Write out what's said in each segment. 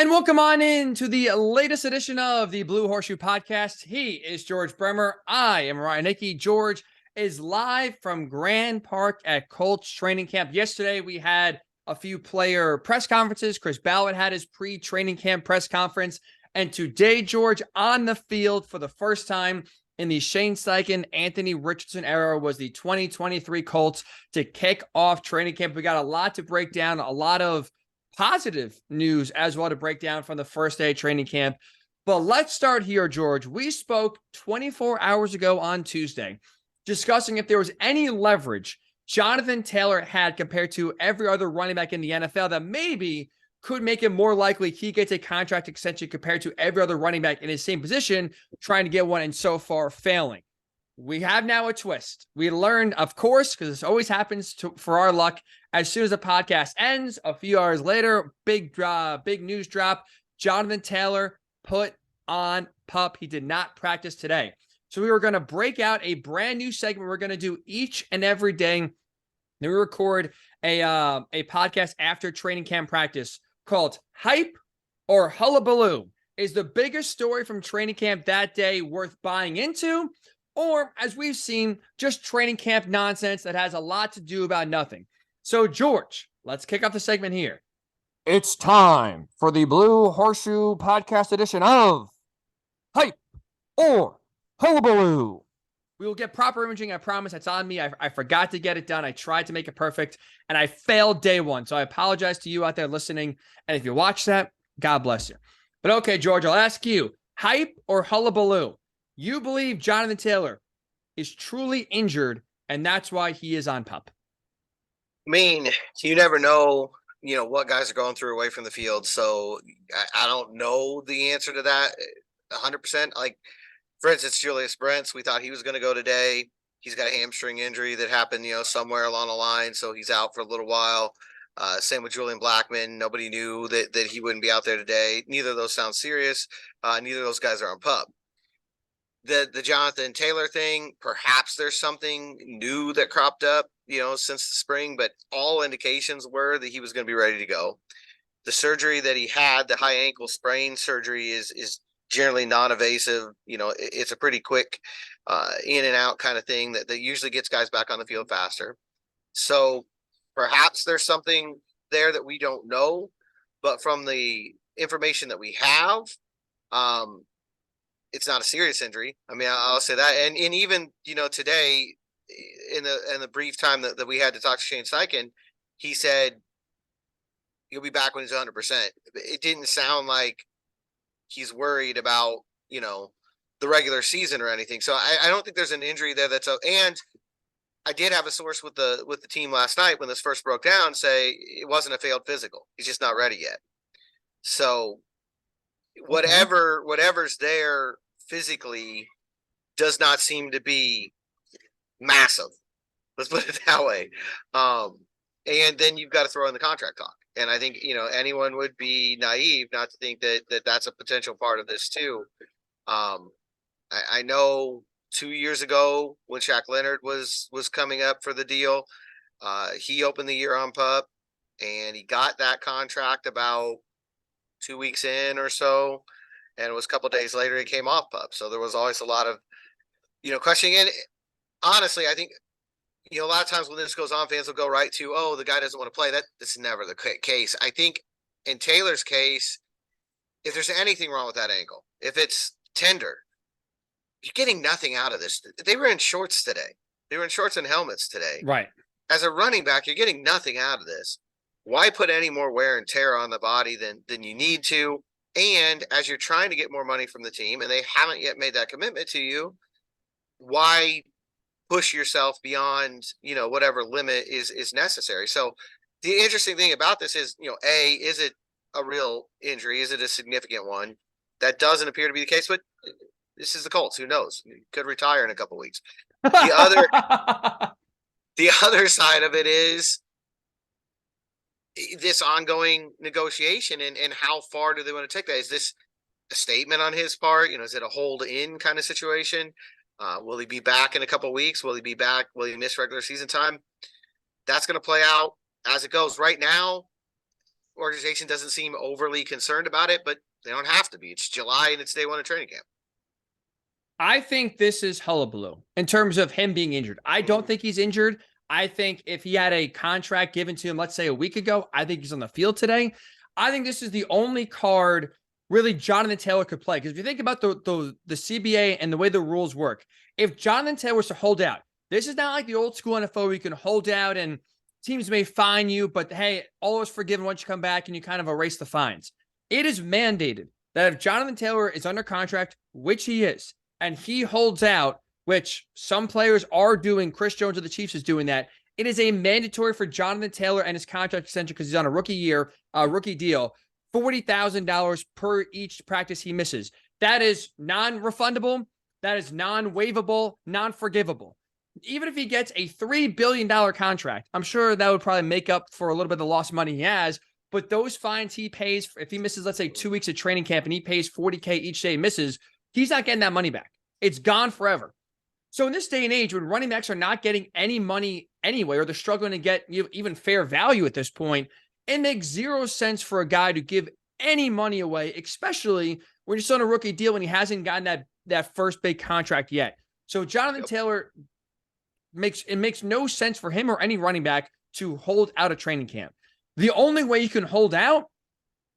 And welcome on in to the latest edition of the Blue Horseshoe Podcast. He is George Bremer. I am Ryan Hickey. George is live from Grand Park at Colts training camp. Yesterday, we had a few player press conferences. Chris Ballard had his pre-training camp press conference. And today, George, on the field for the first time in the Shane Steichen, Anthony Richardson era was the 2023 Colts to kick off training camp. We got a lot to break down, a lot of positive news as well to break down from the first day of training camp. But let's start here, George. We spoke 24 hours ago on Tuesday discussing if there was any leverage Jonathan Taylor had compared to every other running back in the NFL that maybe could make it more likely he gets a contract extension compared to every other running back in his same position, trying to get one and so far failing. We have now a twist. We learned, of course, because this always happens for our luck, as soon as the podcast ends, a few hours later, big news drop. Jonathan Taylor put on PUP. He did not practice today. So we were going to break out a brand new segment we're going to do each and every day. Then we record a podcast after training camp practice called Hype or Hullabaloo. Is the biggest story from training camp that day worth buying into? Or, as we've seen, just training camp nonsense that has a lot to do about nothing. So, George, let's kick off the segment here. It's time for the Blue Horseshoe Podcast edition of Hype or Hullabaloo. We will get proper imaging, I promise. That's on me. I forgot to get it done. I tried to make it perfect, and I failed day one. So I apologize to you out there listening. And if you watch that, God bless you. But okay, George, I'll ask you, hype or hullabaloo? You believe Jonathan Taylor is truly injured, and that's why he is on PUP? I mean, you never know, what guys are going through away from the field. So I don't know the answer to that 100%. Like, for instance, Julius Brents, we thought he was going to go today. He's got a hamstring injury that happened, somewhere along the line. So he's out for a little while. Same with Julian Blackmon. Nobody knew that he wouldn't be out there today. Neither of those sound serious. Neither of those guys are on PUP. The Jonathan Taylor thing, perhaps there's something new that cropped up, since the spring, but all indications were that he was going to be ready to go. The surgery that he had, the high ankle sprain surgery, is generally non-evasive. It's a pretty quick in and out kind of thing that usually gets guys back on the field faster. So perhaps there's something there that we don't know, but from the information that we have, it's not a serious injury. I mean, I'll say that. And even, today in the brief time that we had to talk to Shane Steichen, he said he'll be back when he's 100%. It didn't sound like he's worried about, the regular season or anything. So I don't think there's an injury there and I did have a source with the team last night when this first broke down say it wasn't a failed physical. He's just not ready yet. So whatever's there physically does not seem to be massive. Let's put it that way. And then you've got to throw in the contract talk. And I think, anyone would be naive not to think that that's a potential part of this too. I know 2 years ago when Shaq Leonard was coming up for the deal, he opened the year on PUP and he got that contract about 2 weeks in or so, and it was a couple of days later he came off PUP. So there was always a lot of, questioning. And honestly, I think, a lot of times when this goes on, fans will go right to, oh, the guy doesn't want to play. That's never the case. I think in Taylor's case, if there's anything wrong with that ankle, if it's tender, you're getting nothing out of this. They were in shorts today. They were in shorts and helmets today. Right. As a running back, you're getting nothing out of this. Why put any more wear and tear on the body than you need to? And as you're trying to get more money from the team and they haven't yet made that commitment to you, why push yourself beyond, whatever limit is necessary? So the interesting thing about this is, is it a real injury? Is it a significant one? That doesn't appear to be the case, but this is the Colts. Who knows? He could retire in a couple of weeks. The other side of it is this ongoing negotiation and how far do they want to take that? Is this a statement on his part? Is it a hold in kind of situation? Will he be back in a couple of weeks? Will he be back? Will he miss regular season time? That's going to play out as it goes. Right now, organization doesn't seem overly concerned about it, but they don't have to be. It's July and it's day one of training camp. I think this is hullabaloo in terms of him being injured. I don't think he's injured. I think if he had a contract given to him, let's say a week ago, I think he's on the field today. I think this is the only card really Jonathan Taylor could play. Because if you think about the CBA and the way the rules work, if Jonathan Taylor was to hold out, this is not like the old school NFL where you can hold out and teams may fine you, but hey, all is forgiven once you come back and you kind of erase the fines. It is mandated that if Jonathan Taylor is under contract, which he is, and he holds out, which some players are doing, Chris Jones of the Chiefs is doing that, it is a mandatory for Jonathan Taylor and his contract extension because he's on a rookie deal, $40,000 per each practice he misses. That is non-refundable. That is non-waivable, non-forgivable. Even if he gets a $3 billion contract, I'm sure that would probably make up for a little bit of the lost money he has. But those fines he pays, if he misses, let's say, 2 weeks of training camp and he pays $40K each day he misses, he's not getting that money back. It's gone forever. So in this day and age, when running backs are not getting any money anyway, or they're struggling to get even fair value at this point, it makes zero sense for a guy to give any money away, especially when you're still on a rookie deal when he hasn't gotten that first big contract yet. So Jonathan Taylor makes no sense for him or any running back to hold out a training camp. The only way you can hold out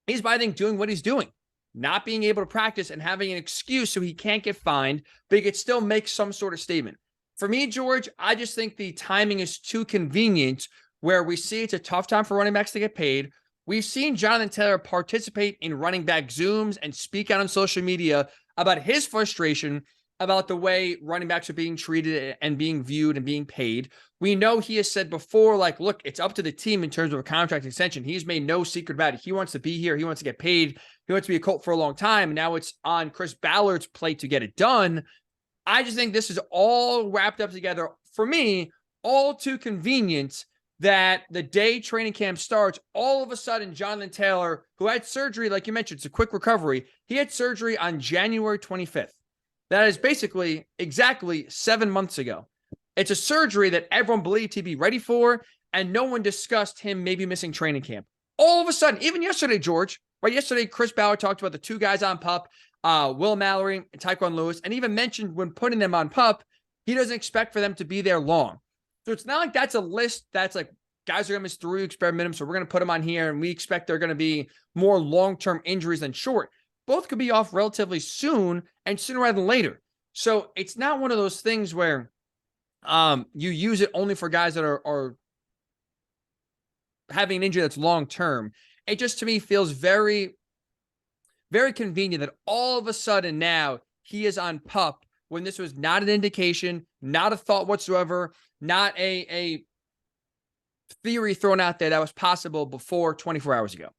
is by, I think, doing what he's doing. Not being able to practice and having an excuse so he can't get fined, but he could still make some sort of statement. For me, George, I just think the timing is too convenient where we see it's a tough time for running backs to get paid. We've seen Jonathan Taylor participate in running back Zooms and speak out on social media about his frustration about the way running backs are being treated and being viewed and being paid. We know he has said before, like, look, it's up to the team in terms of a contract extension. He's made no secret about it. He wants to be here. He wants to get paid. He wants to be a Colt for a long time. And now it's on Chris Ballard's plate to get it done. I just think this is all wrapped up together, for me, all too convenient that the day training camp starts, all of a sudden, Jonathan Taylor, who had surgery, like you mentioned, it's a quick recovery. He had surgery on January 25th. That is basically exactly 7 months ago. It's a surgery that everyone believed he'd be ready for, and no one discussed him maybe missing training camp. All of a sudden, even yesterday, George, right? Yesterday, Chris Ballard talked about the two guys on PUP, Will Mallory and Tyquan Lewis, and even mentioned when putting them on PUP, he doesn't expect for them to be there long. So it's not like that's a list that's like, guys are going to miss 3 weeks bare minimum, so we're going to put them on here, and we expect they're going to be more long-term injuries than short. Both could be off relatively soon and sooner rather than later. So it's not one of those things where you use it only for guys that are having an injury that's long-term. It just, to me, feels very, very convenient that all of a sudden now he is on PUP when this was not an indication, not a thought whatsoever, not a theory thrown out there that was possible before 24 hours ago.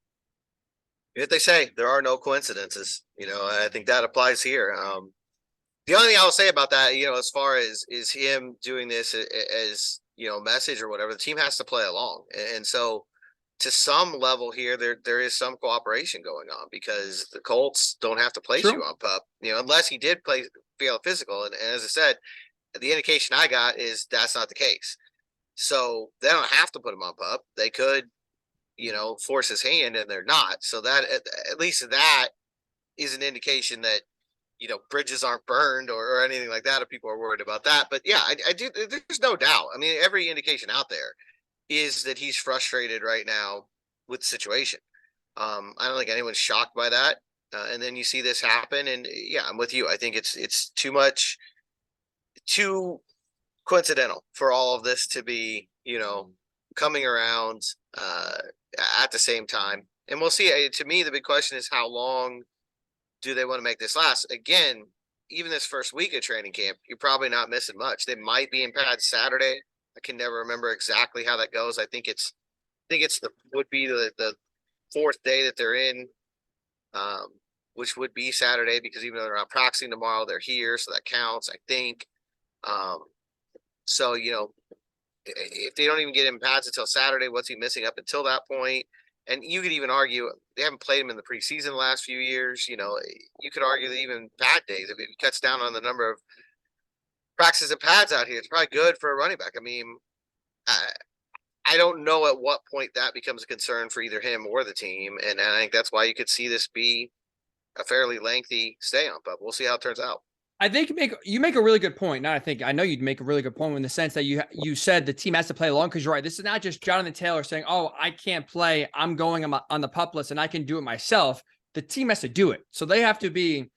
If they say there are no coincidences, I think that applies here. The only thing I'll say about that, as far as is him doing this as, message or whatever, the team has to play along. And so to some level here, there is some cooperation going on because the Colts don't have to place you on PUP, unless he did feel physical. And as I said, the indication I got is that's not the case. So they don't have to put him on PUP. They could, force his hand, and they're not. So that at least that is an indication that, bridges aren't burned or anything like that if people are worried about that. But yeah, I do. There's no doubt. I mean, every indication out there is that he's frustrated right now with the situation. I don't think anyone's shocked by that. And then you see this happen, and yeah, I'm with you. I think it's too coincidental for all of this to be, coming around at the same time. And we'll see. To me, the big question is how long do they want to make this last? Again, even this first week of training camp, you're probably not missing much. They might be in pads Saturday. I can never remember exactly how that goes. I think would be the fourth day that they're in, which would be Saturday, because even though they're not practicing tomorrow, they're here, so that counts, I think. So, if they don't even get him pads until Saturday, what's he missing up until that point? And you could even argue they haven't played him in the preseason the last few years. You could argue that even pad days, if it cuts down on the number of practices and pads out here, it's probably good for a running back. I mean, I don't know at what point that becomes a concern for either him or the team. And I think that's why you could see this be a fairly lengthy stay on, but we'll see how it turns out. I think you make a really good point. Not I know you'd make a really good point in the sense that you said the team has to play along, because you're right. This is not just Jonathan Taylor saying, "Oh, I can't play. I'm going on the pup list and I can do it myself." The team has to do it, so they have to be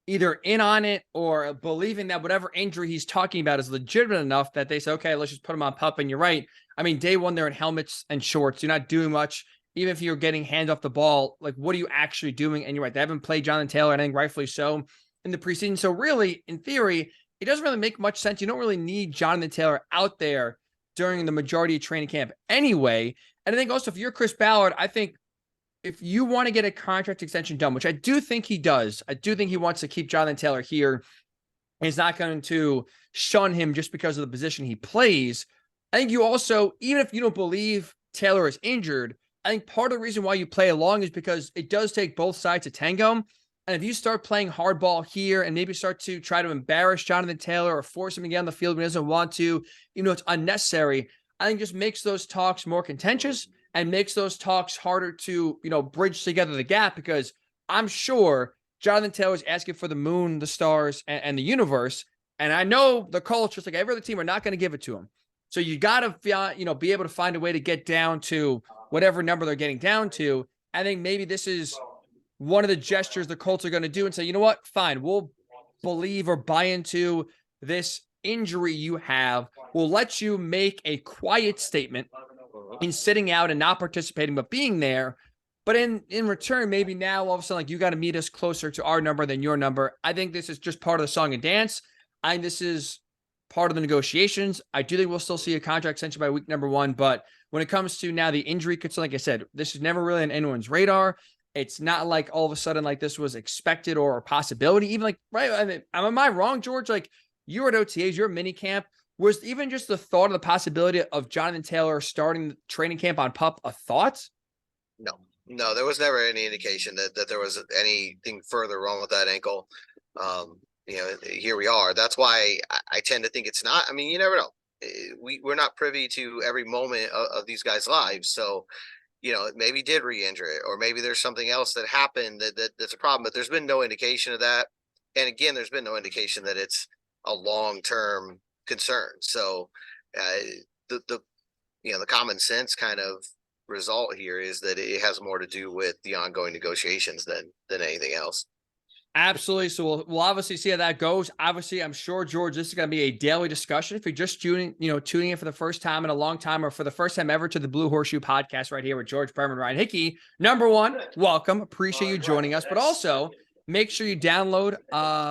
either in on it or believing that whatever injury he's talking about is legitimate enough that they say, "Okay, let's just put him on pup." And you're right. I mean, day one they're in helmets and shorts. You're not doing much. Even if you're getting hands off the ball, like what are you actually doing? And you're right. They haven't played Jonathan Taylor, and I think rightfully so, in the preseason. So really, in theory, it doesn't really make much sense. You don't really need Jonathan Taylor out there during the majority of training camp anyway. And I think also if you're Chris Ballard, I think if you want to get a contract extension done, which I do think he does, I do think he wants to keep Jonathan Taylor here. He's not going to shun him just because of the position he plays. I think you also, even if you don't believe Taylor is injured, I think part of the reason why you play along is because it does take both sides to tango. And if you start playing hardball here and maybe start to try to embarrass Jonathan Taylor or force him to get on the field when he doesn't want to, it's unnecessary. I think just makes those talks more contentious and makes those talks harder to, bridge together the gap, because I'm sure Jonathan Taylor is asking for the moon, the stars, and the universe. And I know the Colts, just like every other team, are not going to give it to him. So you got to, be able to find a way to get down to whatever number they're getting down to. I think maybe this is one of the gestures the Colts are going to do and say, you know what, fine, we'll believe or buy into this injury you have. We'll let you make a quiet statement in sitting out and not participating, but being there. But in return, maybe now all of a sudden, like, you got to meet us closer to our number than your number. I think this is just part of the song and dance. I think this is part of the negotiations. I do think we'll still see a contract extension by week number 1. But when it comes to now the injury concern, like I said, this is never really on anyone's radar. It's not like all of a sudden like this was expected or a possibility. Even like, right? I mean, am I wrong, George? Like, you were at OTAs, your mini camp. Was even just the thought of the possibility of Jonathan Taylor starting the training camp on PUP a thought? No, there was never any indication that there was anything further wrong with that ankle. Here we are. That's why I tend to think it's not. I mean, you never know. We're not privy to every moment of these guys' lives. So, maybe did re-injure it, or maybe there's something else that happened that's a problem. But there's been no indication of that. And again, there's been no indication that it's a long-term concern. So, the common sense kind of result here is that it has more to do with the ongoing negotiations than anything else. Absolutely. So we'll obviously see how that goes. Obviously, I'm sure, George, this is going to be a daily discussion. If you're just tuning in for the first time in a long time, or for the first time ever to the Blue Horseshoe podcast right here with George, Bremer Ryan Hickey. Number one, welcome. Appreciate you joining us. But also, make sure you download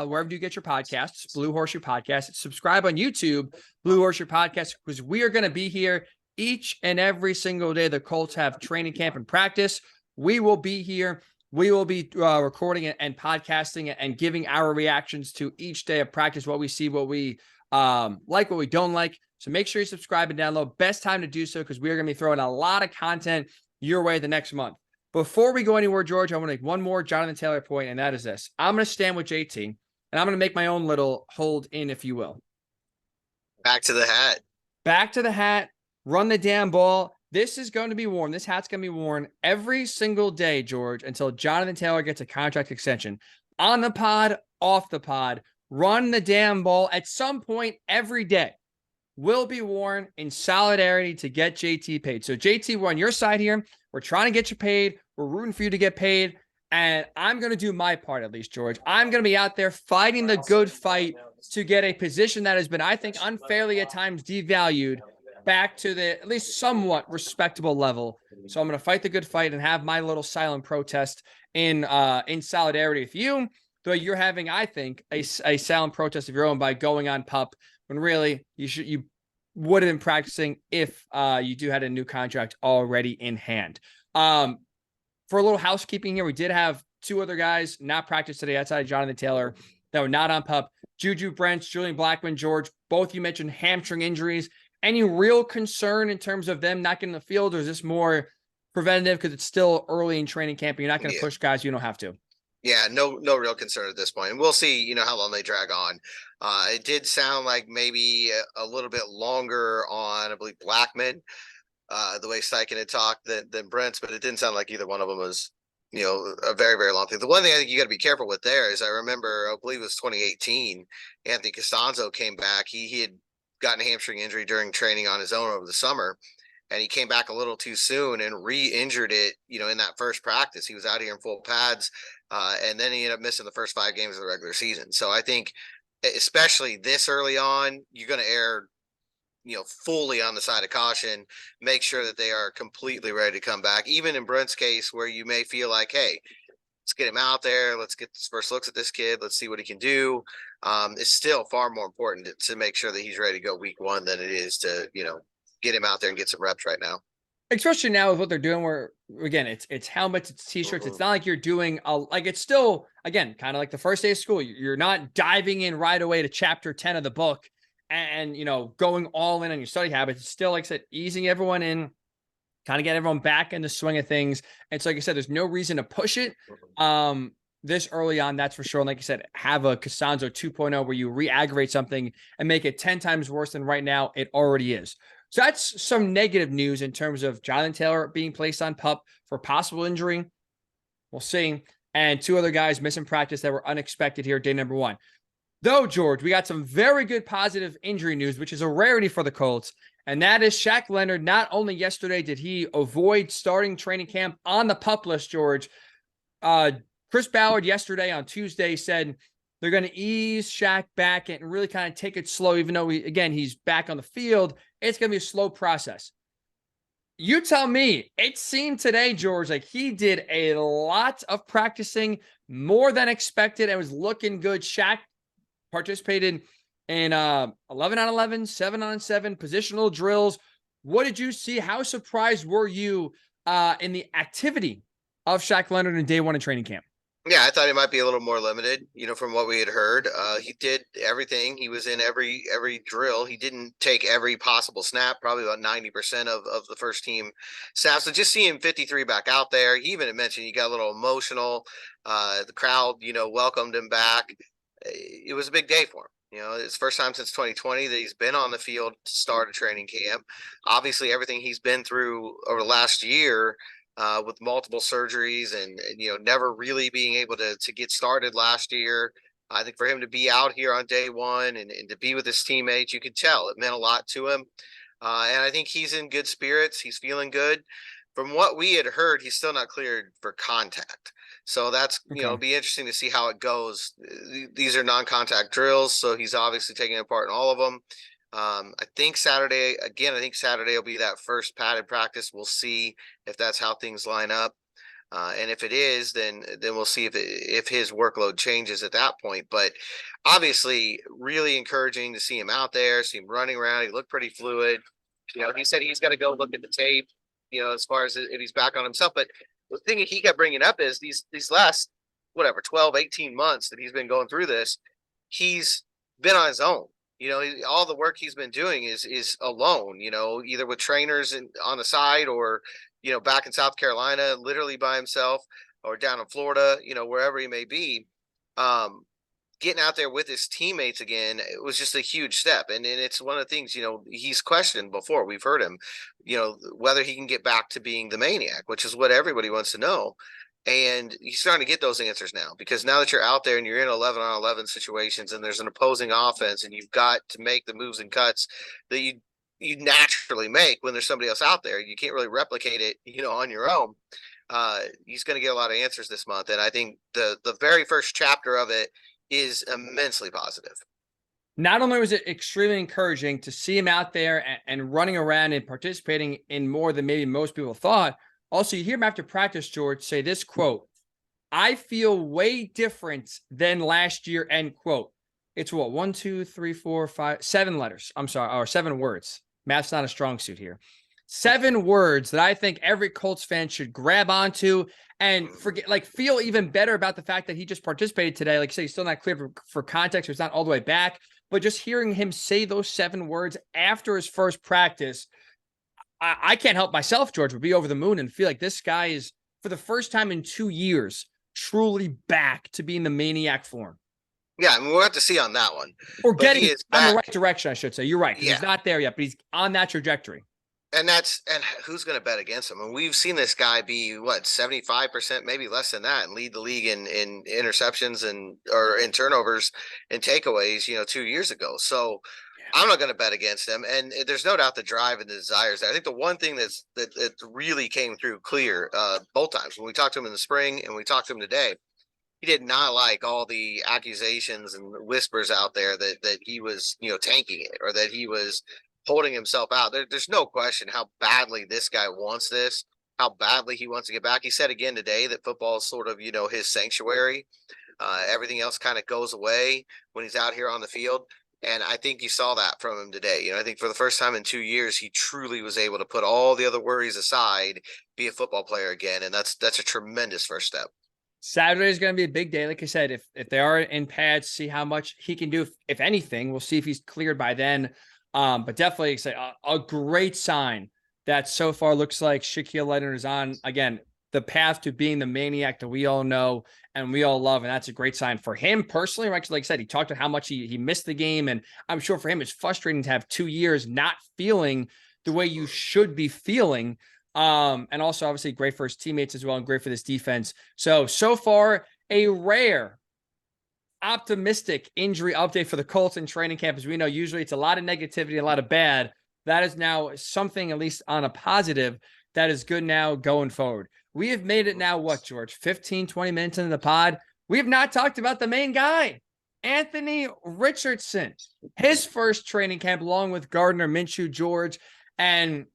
wherever you get your podcasts, Blue Horseshoe Podcast. Subscribe on YouTube, Blue Horseshoe Podcast, because we are going to be here each and every single day the Colts have training camp and practice. We will be here. We will be recording and podcasting and giving our reactions to each day of practice, what we see, what we like, what we don't like. So make sure you subscribe and download. Best time to do so, because we are going to be throwing a lot of content your way the next month. Before we go anywhere, George, I want to make one more Jonathan Taylor point, and that is this. I'm going to stand with JT, and I'm going to make my own little hold in, if you will. Back to the hat. Back to the hat. Run the damn ball. This is going to be worn. This hat's going to be worn every single day, George, until Jonathan Taylor gets a contract extension. On the pod, off the pod, run the damn ball at some point every day will be worn in solidarity to get JT paid. So JT, we're on your side here. We're trying to get you paid. We're rooting for you to get paid. And I'm going to do my part, at least, George. I'm going to be out there fighting the good fight to get a position that has been, I think, unfairly at times devalued back to the at least somewhat respectable level. So I'm going to fight the good fight and have my little silent protest in solidarity with you. Though you're having, I think, a silent protest of your own by going on PUP, when really you would have been practicing if you do had a new contract already in hand. For a little housekeeping here, we did have 2 other guys not practice today outside of Jonathan Taylor that were not on PUP. Juju Brents, Julian Blackmon, George, both you mentioned hamstring injuries. Any real concern in terms of them not getting the field, or is this more preventative because it's still early in training camp and you're not going to push guys you don't have to? Yeah, no real concern at this point. And we'll see, how long they drag on. It did sound like maybe a little bit longer on, I believe, Blackmon. the way Steichen had talked than Brent's, but it didn't sound like either one of them was, a very, very long thing. The one thing I think you got to be careful with there is I remember, I believe it was 2018, Anthony Costanzo came back. He had gotten a hamstring injury during training on his own over the summer, and he came back a little too soon and re-injured it, in that first practice. He was out here in full pads, and then he ended up missing the first 5 games of the regular season. So I think, especially this early on, you're going to err, fully on the side of caution, make sure that they are completely ready to come back. Even in Brent's case, where you may feel like, hey, let's get him out there. Let's get his first looks at this kid. Let's see what he can do. It's still far more important to make sure that he's ready to go week 1 than it is to, get him out there and get some reps right now. Especially now with what they're doing, where again, it's helmets, it's t-shirts. It's not like you're doing like, it's still, again, kind of like the first day of school. You're not diving in right away to chapter 10 of the book and going all in on your study habits. It's still, like I said, easing everyone in, kind of get everyone back in the swing of things. And so, like I said, there's no reason to push it this early on, that's for sure. And like I said, have a Costanzo 2.0 where you re-aggravate something and make it 10 times worse than right now it already is. So that's some negative news in terms of Jonathan Taylor being placed on PUP for possible injury. We'll see. And 2 other guys missing practice that were unexpected here, day number 1. Though, George, we got some very good positive injury news, which is a rarity for the Colts. And that is Shaq Leonard. Not only yesterday did he avoid starting training camp on the PUP list, George. Chris Ballard yesterday on Tuesday said they're going to ease Shaq back and really kind of take it slow, even though, he's back on the field. It's going to be a slow process. You tell me. It seemed today, George, like he did a lot of practicing, more than expected, and was looking good. Shaq participated in 11 on 11, 7 on 7 positional drills. What did you see? How surprised were you in the activity of Shaq Leonard in day 1 of training camp? Yeah, I thought he might be a little more limited, from what we had heard. He did everything. He was in every drill. He didn't take every possible snap, probably about 90% of the first team snaps. So just seeing 53 back out there, he even had mentioned he got a little emotional. The crowd, welcomed him back. It was a big day for him. It's first time since 2020 that he's been on the field to start a training camp. Obviously, everything he's been through over the last year, with multiple surgeries and never really being able to get started last year. I think for him to be out here on day 1 and to be with his teammates, you could tell it meant a lot to him. And I think he's in good spirits. He's feeling good. From what we had heard, he's still not cleared for contact. So that's, it'll be interesting to see how it goes. These are non-contact drills, so he's obviously taking part in all of them. I think Saturday will be that first padded practice. We'll see if that's how things line up. And if it is, then we'll see if his workload changes at that point. But obviously, really encouraging to see him out there, see him running around. He looked pretty fluid. He said he's got to go look at the tape, as far as if he's back on himself. But the thing he kept bringing up is these last, 12, 18 months that he's been going through this, he's been on his own. All the work he's been doing is alone, either with trainers on the side or, back in South Carolina, literally by himself, or down in Florida, wherever he may be. Getting out there with his teammates again, it was just a huge step. And it's one of the things, he's questioned before. We've heard him, whether he can get back to being the maniac, which is what everybody wants to know. And he's starting to get those answers now, because now that you're out there and you're in 11 on 11 situations and there's an opposing offense and you've got to make the moves and cuts that you naturally make when there's somebody else out there, you can't really replicate it, on your own. He's going to get a lot of answers this month. And I think the very first chapter of it is immensely positive. Not only was it extremely encouraging to see him out there and running around and participating in more than maybe most people thought. Also, you hear him after practice, George, say this quote: "I feel way different than last year," end quote. It's what, 1, 2, 3, 4, 5, 7 letters. I'm sorry, or 7 words. Math's not a strong suit here. 7 words that I think every Colts fan should grab onto and feel even better about the fact that he just participated today. Like I say, he's still not clear for context, so it's not all the way back. But just hearing him say those 7 words after his first practice, I can't help myself, George, would be over the moon and feel like this guy is, for the first time in 2 years, truly back to being the maniac form. Yeah, we'll have to see on that one. Or getting on the right direction, I should say. You're right, because he's not there yet, but he's on that trajectory. And who's going to bet against him? And we've seen this guy be 75%, maybe less than that, and lead the league in interceptions or in turnovers and takeaways, 2 years ago. So I'm not going to bet against him. And there's no doubt the drive and the desires there. I think the one thing that really came through clear both times when we talked to him in the spring and we talked to him today, he did not like all the accusations and whispers out there that he was, tanking it or that he was holding himself out. There's no question how badly this guy wants this, how badly he wants to get back. He said again today that football is sort of, his sanctuary. Everything else kind of goes away when he's out here on the field. And I think you saw that from him today. I think for the first time in 2 years, he truly was able to put all the other worries aside, be a football player again. And that's a tremendous first step. Saturday is going to be a big day. Like I said, if they are in pads, see how much he can do. If anything, we'll see if he's cleared by then. But definitely a great sign that so far looks like Shaquille Leonard is on, again, the path to being the maniac that we all know and we all love. And that's a great sign for him personally. Like I said, he talked about how much he missed the game. And I'm sure for him, it's frustrating to have 2 years not feeling the way you should be feeling. And also obviously great for his teammates as well and great for this defense. So far, a rare optimistic injury update for the Colts in training camp. As we know, usually it's a lot of negativity, a lot of bad. That is now something, at least on a positive, that is good now going forward. We have made it now, what, George, 15, 20 minutes into the pod. We have not talked about the main guy, Anthony Richardson, his first training camp along with Gardner Minshew, George. And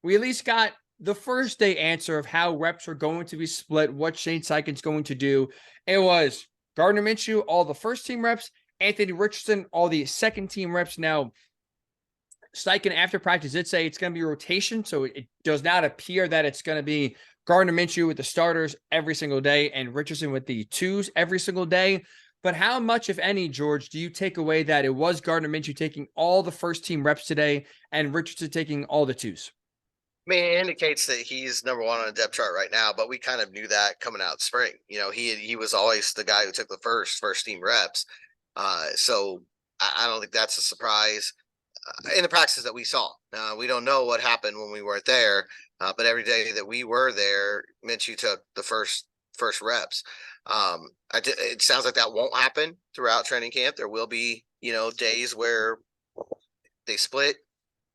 we at least got the first day answer of how reps are going to be split, what Shane Steichen's going to do. It was Gardner Minshew, all the first team reps, Anthony Richardson, all the second team reps. Now, Steichen after practice did say it's going to be rotation, so it does not appear that it's going to be Gardner Minshew with the starters every single day and Richardson with the twos every single day. But how much, if any, George, do you take away that it was Gardner Minshew taking all the first team reps today and Richardson taking all the twos? I mean, it indicates that he's number one on the depth chart right now, but we kind of knew that coming out spring. He was always the guy who took the first team reps. So I don't think that's a surprise in the practices that we saw. We don't know what happened when we weren't there, but every day that we were there, Minshew took the first reps. It sounds like that won't happen throughout training camp. There will be, days where they split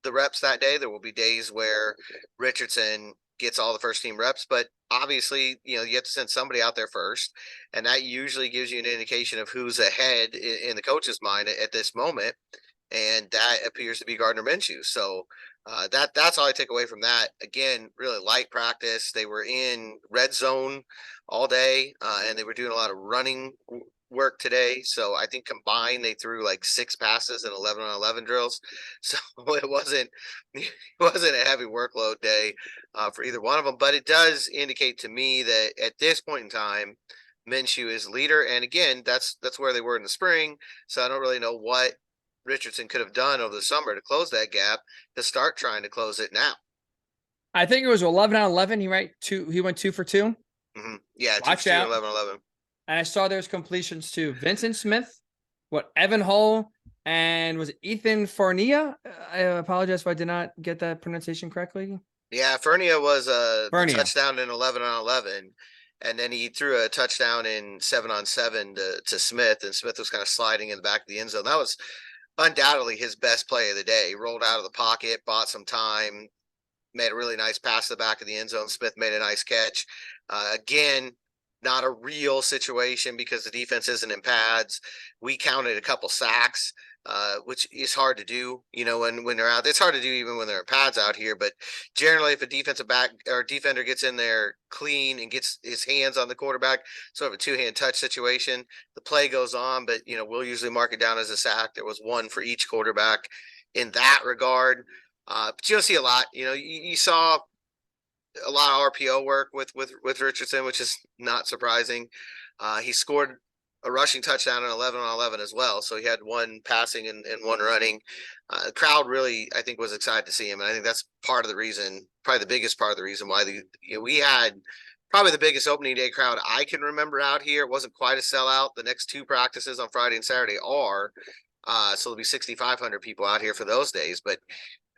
the reps that day. There will be days where Richardson gets all the first team reps, but obviously, you have to send somebody out there first. And that usually gives you an indication of who's ahead in the coach's mind at this moment. And that appears to be Gardner Minshew. So that's all I take away from that. Again, really light practice. They were in red zone all day, and they were doing a lot of running work today. So I think combined they threw like 6 passes and 11-on-11 drills. So it wasn't a heavy workload day for either one of them. But it does indicate to me that at this point in time, Minshew is leader. And again, that's where they were in the spring. So I don't really know what Richardson could have done over the summer to close that gap to start trying to close it now. I think it was 11-on-11. He went 2 for 2. Mm-hmm. Yeah, Watch 2 for 2, out. 11-on-11. And I saw there's completions to Vincent Smith, Evan Hull, and was it Ethan Farnia? I apologize if I did not get that pronunciation correctly. Yeah, Farnia was a Farnia. touchdown in 11-on-11. And then he threw a touchdown in 7-on-7 to Smith, and Smith was kind of sliding in the back of the end zone. That was undoubtedly his best play of the day. He rolled out of the pocket, bought some time, made a really nice pass to the back of the end zone. Smith made a nice catch. Again, not a real situation because the defense isn't in pads. We counted a couple sacks, which is hard to do, when they're out. It's hard to do even when there are pads out here. But generally, if a defensive back or defender gets in there clean and gets his hands on the quarterback, sort of a 2-hand touch situation, the play goes on. But, we'll usually mark it down as a sack. There was 1 for each quarterback in that regard. But you don't see a lot. You saw a lot of RPO work with Richardson, which is not surprising. He scored a rushing touchdown in 11-on-11 as well. So he had 1 passing and 1 running. The crowd really, I think, was excited to see him. And I think that's part of the reason, probably the biggest part of the reason why we had probably the biggest opening day crowd I can remember out here. It wasn't quite a sellout. The next 2 practices on Friday and Saturday are. So there'll be 6,500 people out here for those days. But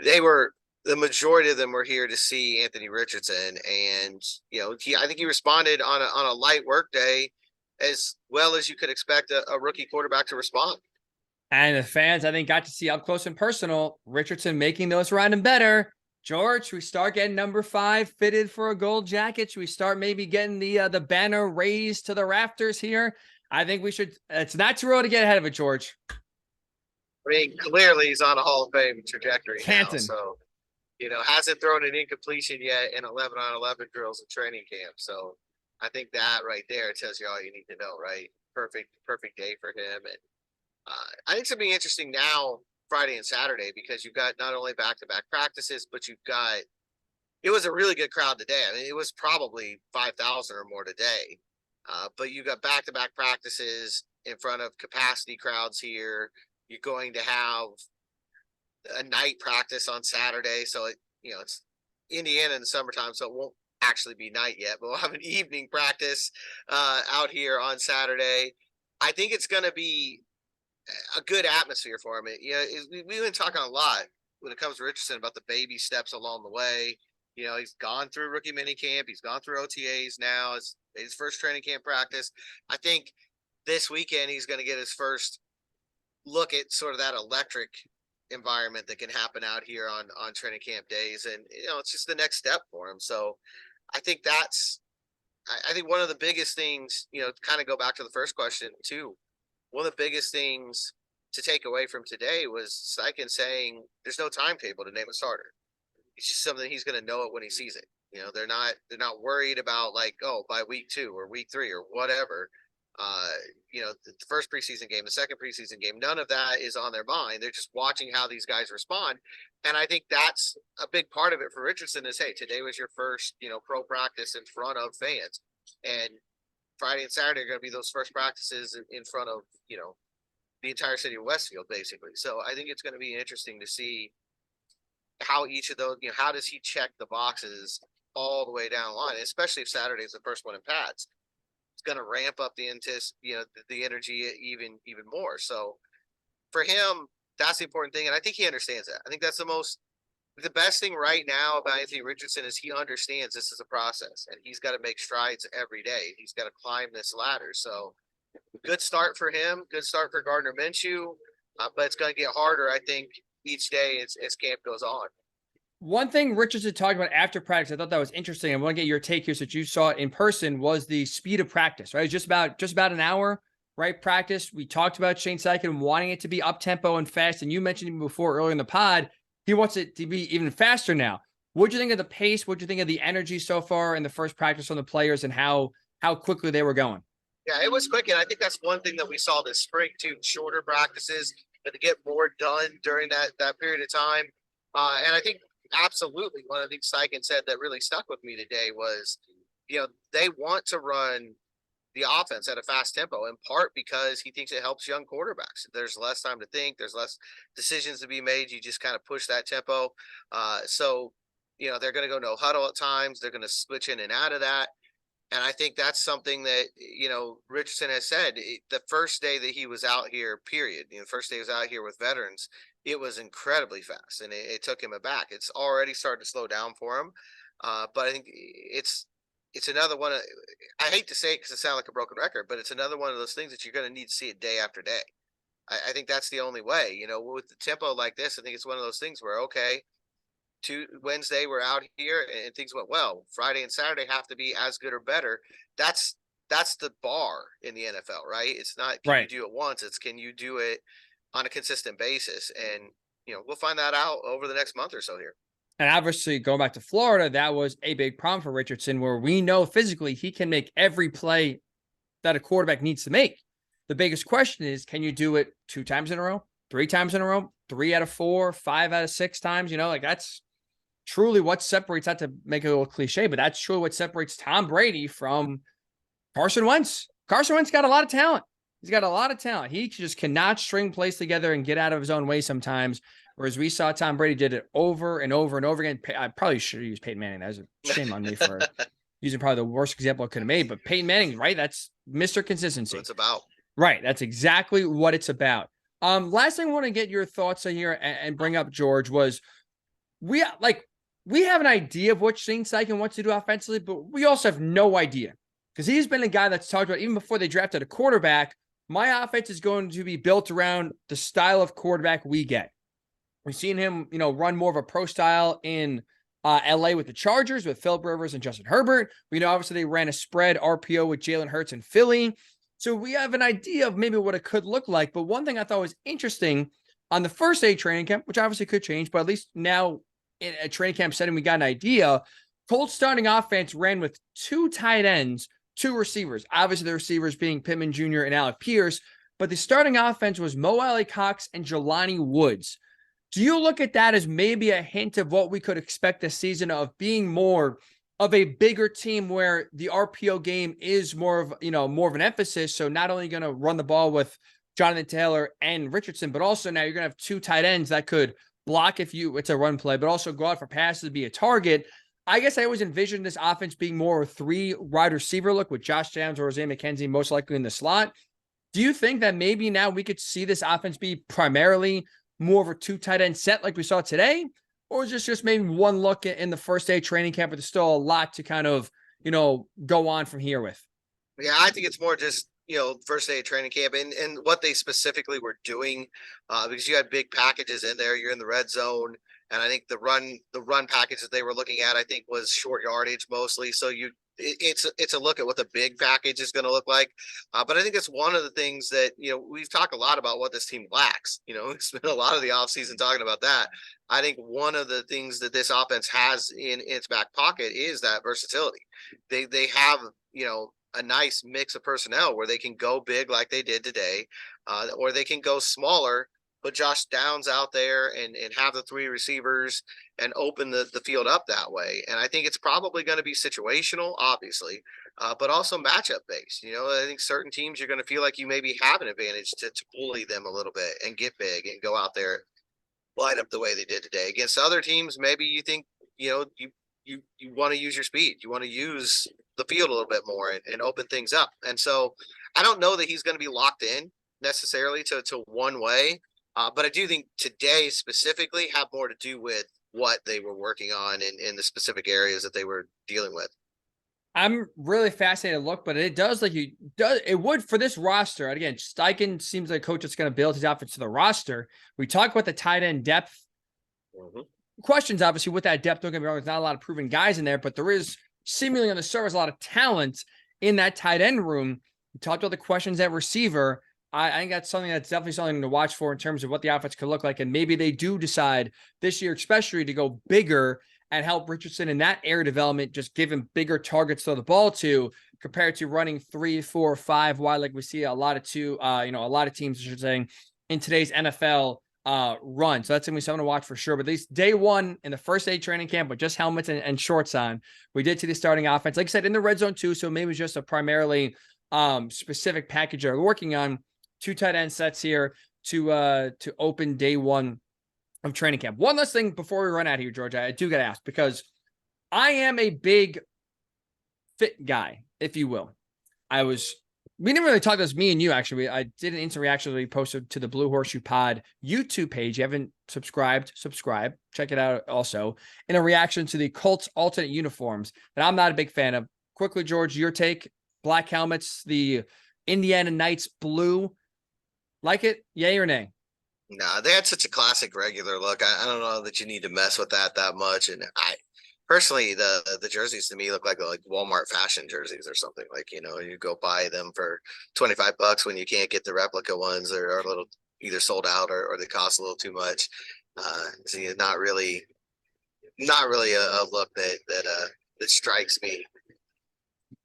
they were the majority of them were here to see Anthony Richardson, and I think he responded on a light work day as well as you could expect a rookie quarterback to respond. And the fans, I think, got to see up close and personal Richardson making those around him better. George, we start getting number 5 fitted for a gold jacket. Should we start maybe getting the banner raised to the rafters here? I think we should. It's not too early to get ahead of it, George. I mean, clearly he's on a Hall of Fame trajectory Canton. now. So, hasn't thrown an incompletion yet in 11-on-11 drills and training camp. So I think that right there tells you all you need to know, right? Perfect day for him. And I think it's going to be interesting now, Friday and Saturday, because you've got not only back-to-back practices, but it was a really good crowd today. I mean, it was probably 5,000 or more today. But you got back-to-back practices in front of capacity crowds here. You're going to have a night practice on Saturday. So, it's Indiana in the summertime, so it won't actually be night yet, but we'll have an evening practice out here on Saturday. I think it's going to be a good atmosphere for him. We've been talking a lot when it comes to Richardson about the baby steps along the way. He's gone through rookie minicamp. He's gone through OTAs now. It's his first training camp practice. I think this weekend he's going to get his first look at sort of that electric environment that can happen out here on training camp days. And, it's just the next step for him. So I think I think one of the biggest things, to kind of go back to the first question too, one of the biggest things to take away from today was Steichen saying there's no timetable to name a starter. It's just something he's going to know it when he sees it. They're not worried about like, oh, by week 2 or week 3 or whatever. The first preseason game, the second preseason game, none of that is on their mind. They're just watching how these guys respond. And I think that's a big part of it for Richardson is, hey, today was your first, pro practice in front of fans. And Friday and Saturday are going to be those first practices in front of, the entire city of Westfield, basically. So I think it's going to be interesting to see how each of those, how does he check the boxes all the way down the line, especially if Saturday is the first one in pads. It's going to ramp up the energy even more. So for him, that's the important thing. And I think he understands that. I think that's the best thing right now about Anthony Richardson is he understands this is a process and he's got to make strides every day. He's got to climb this ladder. So good start for him. Good start for Gardner Minshew. But it's going to get harder, I think, each day as camp goes on. One thing Richardson talked about after practice, I thought that was interesting. I want to get your take here since you saw it in person, was the speed of practice, right? Just about an hour, right? Practice. We talked about Shane Steichen wanting it to be up tempo and fast. And you mentioned him before earlier in the pod, he wants it to be even faster now. What'd you think of the pace? What'd you think of the energy so far in the first practice from the players and how quickly they were going? Yeah, it was quick. And I think that's one thing that we saw this spring too, shorter practices, but to get more done during that period of time. And I think absolutely one of the things Steichen said that really stuck with me today was, they want to run the offense at a fast tempo, in part because he thinks it helps young quarterbacks. There's less time to think. There's less decisions to be made. You just kind of push that tempo. So, they're going to go no huddle at times. They're going to switch in and out of that. And I think that's something that, Richardson has said the first day that he was out here, period. The first day he was out here with veterans, it was incredibly fast and it took him aback. It's already started to slow down for him. But I think it's another one. I hate to say it because it sounds like a broken record, but it's another one of those things that you're going to need to see it day after day. I think that's the only way, with the tempo like this. I think it's one of those things where, okay, Wednesday we're out here and things went well. Friday and Saturday have to be as good or better. That's the bar in the NFL, right? It's not can you do it once, it's can you do it on a consistent basis. And we'll find that out over the next month or so here. And obviously going back to Florida, that was a big problem for Richardson, where we know physically he can make every play that a quarterback needs to make. The biggest question is, can you do it 2 times in a row, 3 times in a row, 3 out of 4, 5 out of 6 times? That's truly what separates, not to make it a little cliche, but that's truly what separates Tom Brady from Carson Wentz. Carson Wentz got a lot of talent. He's got a lot of talent. He just cannot string plays together and get out of his own way sometimes. Whereas we saw Tom Brady did it over and over and over again. I probably should have used Peyton Manning. That was a shame on me for using probably the worst example I could have made. But Peyton Manning, right? That's Mr. Consistency. That's what it's about. Right. That's exactly what it's about. Last thing I want to get your thoughts on here and bring up, George, was we have an idea of what Shane Steichen wants to do offensively, but we also have no idea because he's been a guy that's talked about even before they drafted a quarterback. My offense is going to be built around the style of quarterback we get. We've seen him, run more of a pro style in LA with the Chargers with Philip Rivers and Justin Herbert. We know obviously they ran a spread RPO with Jalen Hurts in Philly. So we have an idea of maybe what it could look like. But one thing I thought was interesting on the first day training camp, which obviously could change, but at least now in a training camp setting, we got an idea. Colts starting offense ran with 2 tight ends, 2 receivers. Obviously the receivers being Pittman Jr. and Alec Pierce, but the starting offense was Mo Alley-Cox and Jelani Woods. Do you look at that as maybe a hint of what we could expect this season of being more of a bigger team where the RPO game is more of an emphasis? So not only going to run the ball with Jonathan Taylor and Richardson, but also now you're going to have 2 tight ends that could block if it's a run play, but also go out for passes to be a target. I guess I always envisioned this offense being more a 3 wide receiver look with Josh Downs or Isaiah McKenzie most likely in the slot. Do you think that maybe now we could see this offense be primarily more of a 2 tight end set like we saw today? Or is this just maybe one look in the first day training camp, but there's still a lot to kind of, go on from here with? Yeah, I think it's more just, first day of training camp and what they specifically were doing, because you had big packages in there. You're in the red zone. And I think the run package that they were looking at, I think, was short yardage mostly. So it's a look at what the big package is going to look like. But I think it's one of the things that, we've talked a lot about what this team lacks. We've spent a lot of the offseason talking about that. I think one of the things that this offense has in its back pocket is that versatility. They have, a nice mix of personnel where they can go big like they did today, or they can go smaller, put Josh Downs out there and have the 3 receivers and open the field up that way. And I think it's probably going to be situational, obviously, but also matchup based. I think certain teams you're going to feel like you maybe have an advantage to bully them a little bit and get big and go out there, light up the way they did today. Against other teams, maybe you think, you want to use your speed. You want to use the field a little bit more and open things up. And so I don't know that he's going to be locked in necessarily to one way. But I do think today specifically had more to do with what they were working on in the specific areas that they were dealing with. I'm really fascinated to look, but it does it would for this roster. And again, Steichen seems like a coach that's going to build his offense to the roster. We talk about the tight end depth. Mm-hmm. Questions, obviously, with that depth, don't get me wrong, there's not a lot of proven guys in there, but there is seemingly on the surface a lot of talent in that tight end room. We talked about the questions at receiver. I think that's definitely something to watch for in terms of what the offense could look like. And maybe they do decide this year, especially, to go bigger and help Richardson in that area development, just give him bigger targets to throw the ball to, compared to running 3, 4, 5 wide like we see a lot of a lot of teams, I should say, in today's NFL run. So that's going to be something to watch for sure. But at least day one in the first day training camp with just helmets and shorts on, we did see the starting offense. Like I said, in the red zone too, so maybe just a primarily specific package they're working on. 2 tight end sets here to open day one of training camp. One last thing before we run out here, George, I do got to ask, because I am a big fit guy, if you will. We didn't really talk about this, me and you, actually. I did an instant reaction that we posted to the Blue Horseshoe Pod YouTube page. You haven't subscribe, check it out also, in a reaction to the Colts alternate uniforms that I'm not a big fan of. Quickly, George, your take. Black helmets, the Indiana Knights blue. Like it? Yay or nay? Nah, they had such a classic regular look. I don't know that you need to mess with that much. And I personally, the jerseys to me look like Walmart fashion jerseys or something. Like, you go buy them for $25 when you can't get the replica ones, or are a little either sold out or they cost a little too much. So you're not really a look that strikes me.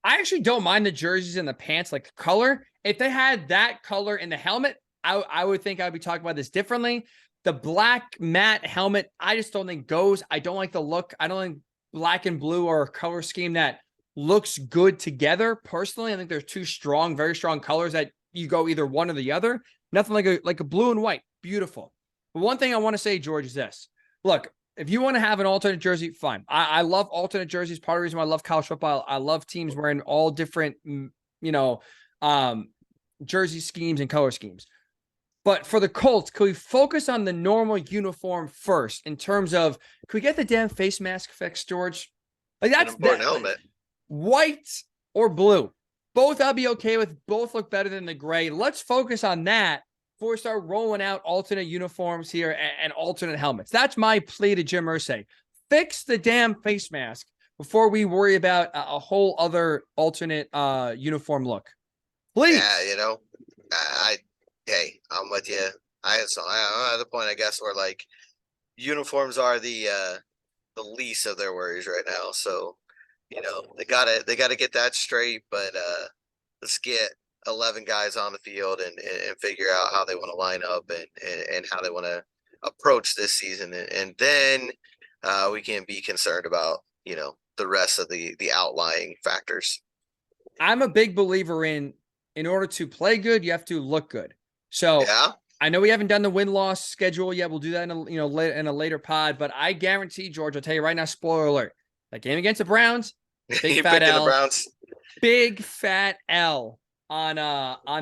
I actually don't mind the jerseys and the pants, like the color. If they had that color in the helmet, I would think I would be talking about this differently. The black matte helmet, I just don't think goes. I don't like the look. I don't think black and blue are a color scheme that looks good together. Personally, I think they're 2 strong, very strong colors that you go either one or the other. Nothing like a blue and white. Beautiful. But one thing I want to say, George, is this. Look, if you want to have an alternate jersey, fine. I love alternate jerseys. Part of the reason why I love college football, I love teams wearing all different, jersey schemes and color schemes. But for the Colts, could we focus on the normal uniform first in terms of, could we get the damn face mask fixed, George? Like An that's important that element. white or blue. Both I'll be okay with. Both look better than the gray. Let's focus on that before we start rolling out alternate uniforms here and alternate helmets. That's my plea to Jim Irsay. Fix the damn face mask before we worry about a whole other alternate uniform look. Please. Yeah, you know, hey, I'm with you. I'm at the point, I guess, where like uniforms are the least of their worries right now. So, you know, they gotta get that straight. But let's get 11 guys on the field and figure out how they want to line up and how they want to approach this season, and then we can be concerned about, you know, the rest of the outlying factors. I'm a big believer in order to play good, you have to look good. So Yeah, I know we haven't done the win-loss schedule yet. We'll do that in a later pod, but I guarantee, George, I'll tell you right now, spoiler alert, that game against the Browns, big you fat picking the L, Browns. big fat L on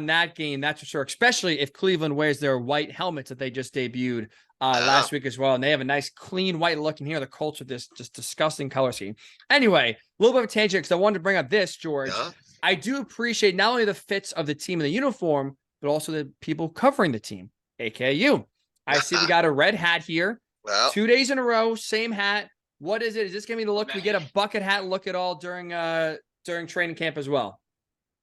that game, that's for sure, especially if Cleveland wears their white helmets that they just debuted last week as well. And they have a nice clean white look in here. The Colts with this just disgusting color scheme. Anyway, a little bit of a tangent because I wanted to bring up this, George. Yeah. I do appreciate not only the fits of the team in the uniform, but also the people covering the team, aka you. I see we got a red hat here. Well, 2 days in a row, same hat. What is it? Is this gonna be the look? We get a bucket hat look at all during training camp as well.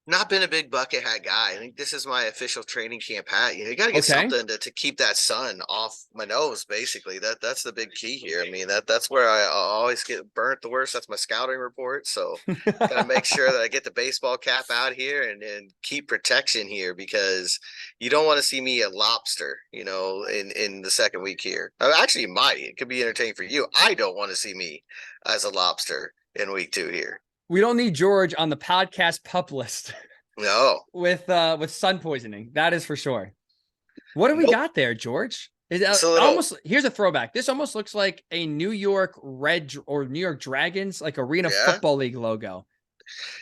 not been a big bucket hat guy. I think this is my official training camp hat. You know, you got to get Okay. something to keep that sun off my nose. Basically, that's the big key here. I mean, that's where I always get burnt the worst. That's my scouting report. So got to make sure that I get the baseball cap out here and keep protection here, because you don't want to see me a lobster, you know, in the second week here. Actually, you might. It could be entertaining for you. I don't want to see me as a lobster in week 2 here. We don't need George on the podcast pup list No. with sun poisoning. That is for sure. What do we Nope. got there, George? Is It's a little- almost, here's a throwback. This almost looks like a New York Red or New York Dragons, like Arena Yeah. Football League logo.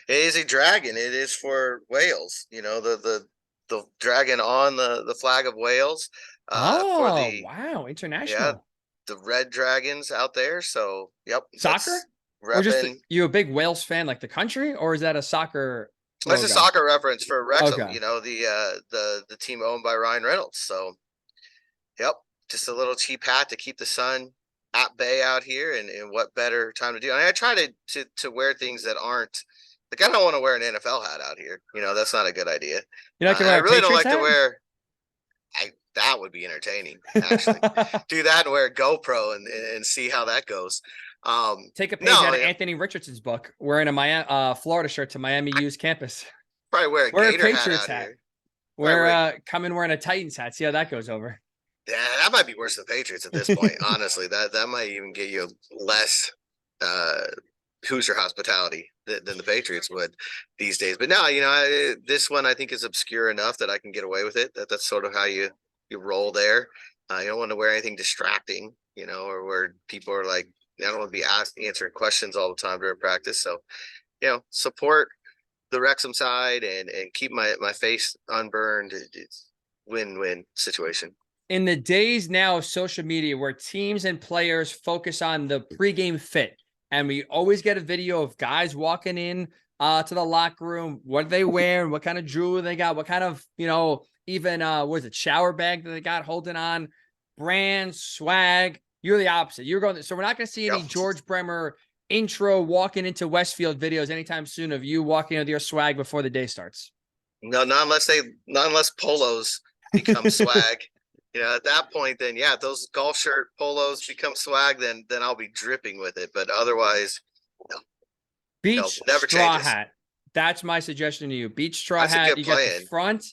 It is a dragon. It is for Wales. You know, the dragon on the flag of Wales. For the Wow, international. the red dragons out there. So yep. Soccer? Or just Repping. you a big Wales fan like the country, or is that a soccer That's a logo? soccer reference for Wrexham. Okay. You know, the team owned by Ryan Reynolds. So yep, just a little cheap hat to keep the sun at bay out here, and what better time to do? I try to wear things that aren't like, I don't want to wear an NFL hat out here. You know, that's not a good idea. You're not gonna wear I a really don't Patriots like to hat? wear. That would be entertaining. Actually, do that and wear a GoPro and see how that goes. Take a page No, out of yeah. Anthony Richardson's book, wearing a Miami, Florida shirt to Miami U's campus. Probably wear a Wear a Gator hat Patriots out hat. here. Wear come in wearing a Titans hat. See how that goes over. Yeah, that might be worse than Patriots at this point. Honestly, that might even get you less Hoosier hospitality than the Patriots would these days. But no, you know, this one I think is obscure enough that I can get away with it. That's sort of how you roll there. You don't want to wear anything distracting, you know, or where people are like, I don't want to be answering questions all the time during practice. So, you know, support the Wrexham side and keep my face unburned. It's win-win situation. In the days now of social media where teams and players focus on the pregame fit, and we always get a video of guys walking in to the locker room, what are they wearing, what kind of jewelry they got, what kind of, you know, even was it shower bag that they got holding on, brand, swag. You're the opposite. You're going, so we're not going to see any George Bremer intro walking into Westfield videos anytime soon of you walking with your swag before the day starts. No, not unless polos become swag. You know, at that point, then yeah, if those golf shirt polos become swag, then I'll be dripping with it. But otherwise, Beach never straw changes. hat. That's my suggestion to you. Beach straw That's a hat. good You got the plan. front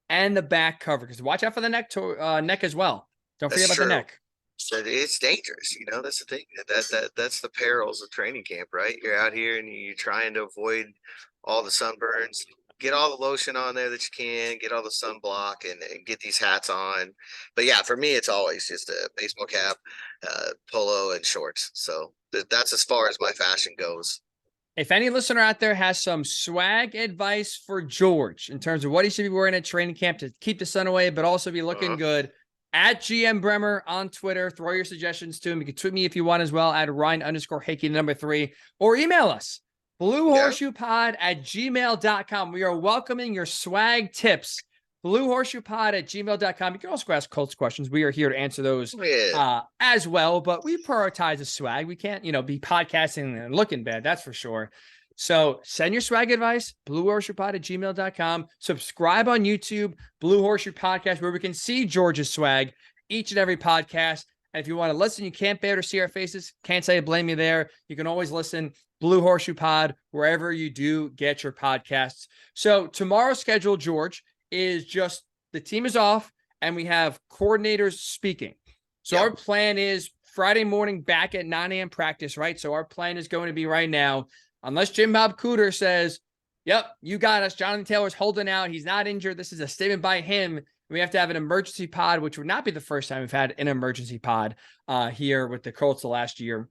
and the back cover, because watch out for the neck as well. Don't forget That's about the true. neck. So it's dangerous. You know, that's the thing. That's the perils of training camp, right? You're out here and you're trying to avoid all the sunburns. Get all the lotion on there that you can, get all the sunblock, and get these hats on. But yeah, for me, it's always just a baseball cap, polo, and shorts. So that's as far as my fashion goes. If any listener out there has some swag advice for George in terms of what he should be wearing at training camp to keep the sun away, but also be looking good, at GM Bremer on Twitter, throw your suggestions to him. You can tweet me if you want as well, at Ryan_Hickey, 3, or email us, bluehorseshoepod@gmail.com. We are welcoming your swag tips, bluehorseshoepod@gmail.com. You can also ask Colts questions. We are here to answer those as well, but we prioritize the swag. We can't, be podcasting and looking bad. That's for sure. So send your swag advice, bluehorseshoepod@gmail.com. Subscribe on YouTube, Blue Horseshoe Podcast, where we can see George's swag each and every podcast. And if you want to listen, you can't bear to see our faces. Can't say I blame you there. You can always listen, Blue Horseshoe Pod, wherever you do get your podcasts. So tomorrow's schedule, George, is just the team is off and we have coordinators speaking. So our plan is Friday morning back at 9 a.m. practice, right? So our plan is going to be right now, unless Jim Bob Cooter says, yep, you got us. Jonathan Taylor's holding out. He's not injured. This is a statement by him. We have to have an emergency pod, which would not be the first time we've had an emergency pod here with the Colts the last year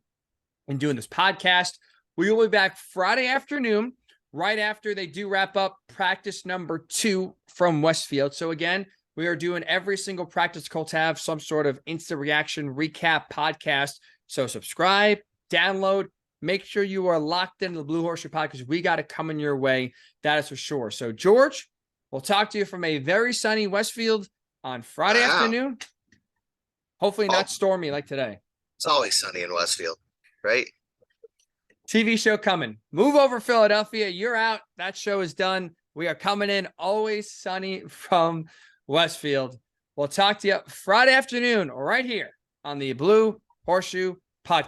in doing this podcast. We will be back Friday afternoon, right after they do wrap up practice number 2 from Westfield. So again, we are doing every single practice Colts have some sort of instant reaction recap podcast. So subscribe, download, make sure you are locked into the Blue Horseshoe Pod because we got it coming your way. That is for sure. So George, we'll talk to you from a very sunny Westfield on Friday afternoon. Hopefully not stormy like today. It's always sunny in Westfield, right? TV show coming. Move over, Philadelphia. You're out. That show is done. We are coming in always sunny from Westfield. We'll talk to you Friday afternoon right here on the Blue Horseshoe